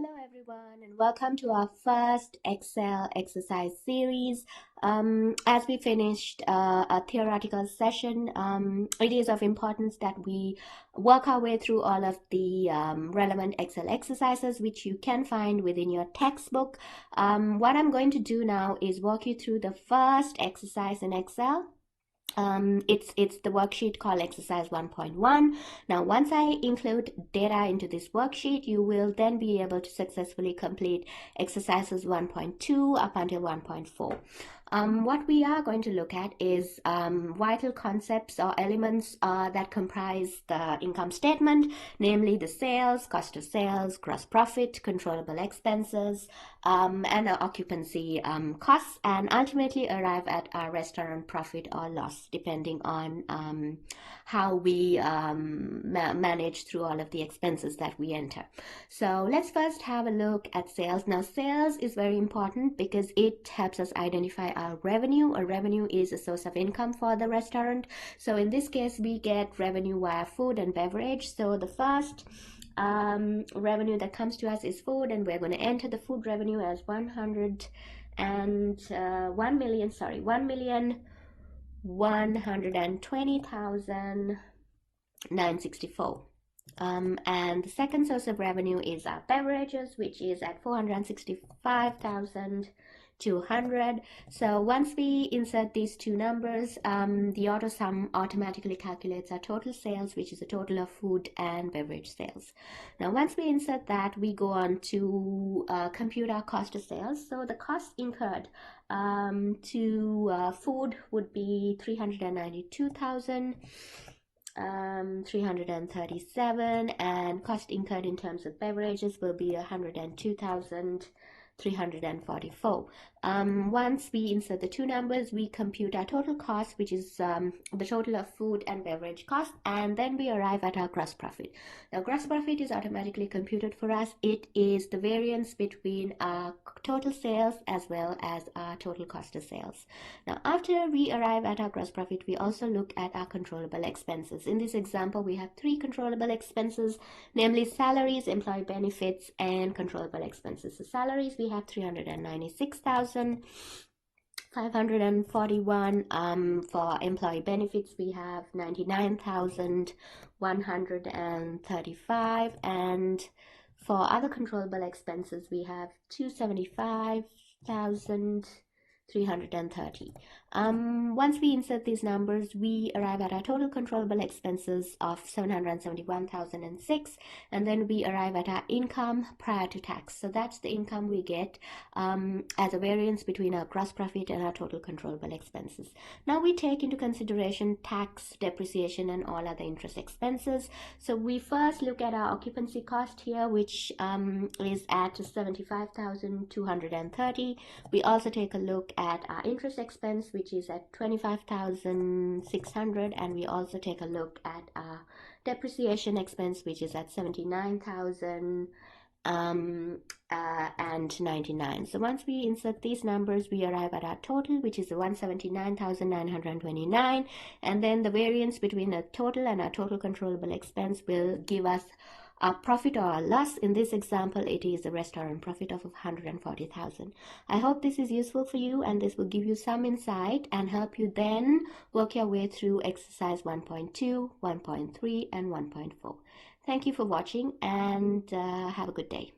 Hello everyone and welcome to our first Excel exercise series. As we finished a theoretical session, it is of importance that we work our way through all of the relevant Excel exercises which you can find within your textbook. What I'm going to do now is walk you through the first exercise in Excel. It's the worksheet called exercise 1.1. Now, once I include data into this worksheet, you will then be able to successfully complete exercises 1.2 up until 1.4. What we are going to look at is vital concepts or elements that comprise the income statement, namely the sales, cost of sales, gross profit, controllable expenses, and our occupancy costs, and ultimately arrive at our restaurant profit or loss, depending on how we manage through all of the expenses that we enter. So let's first have a look at sales. Now, sales is very important because it helps us identify our revenue. A revenue is a source of income for the restaurant. So in this case, we get revenue via food and beverage. So the first revenue that comes to us is food, and we're going to enter the food revenue as 1,120,964. And the second source of revenue is our beverages, which is at 465,200. So once we insert these two numbers, the auto sum automatically calculates our total sales, which is a total of food and beverage sales. Now, once we insert that, we go on to compute our cost of sales. So the cost incurred to food would be 392,337, and cost incurred in terms of beverages will be 102,344. Once we insert the two numbers, we compute our total cost, which is the total of food and beverage cost, and then we arrive at our gross profit. Now, gross profit is automatically computed for us. It is the variance between our total sales as well as our total cost of sales. Now, after we arrive at our gross profit, we also look at our controllable expenses. In this example, we have three controllable expenses, namely salaries, employee benefits, and controllable expenses. So salaries, we have 396,541. For employee benefits, we have 99,135, and for other controllable expenses, we have 275,330. Once we insert these numbers, we arrive at our total controllable expenses of 771,006, and then we arrive at our income prior to tax. So that's the income we get as a variance between our gross profit and our total controllable expenses. Now we take into consideration tax, depreciation, and all other interest expenses. So we first look at our occupancy cost here, which is at 75,230. We also take a look at our interest expense, which is at 25,600, and we also take a look at our depreciation expense, which is at 79,099. So once we insert these numbers, we arrive at our total, which is 179,929, and then the variance between a total and our total controllable expense will give us a profit or a loss. In this example, it is a restaurant profit of 140,000. I hope this is useful for you, and this will give you some insight and help you then work your way through exercise 1.2, 1.3, and 1.4. Thank you for watching, and have a good day.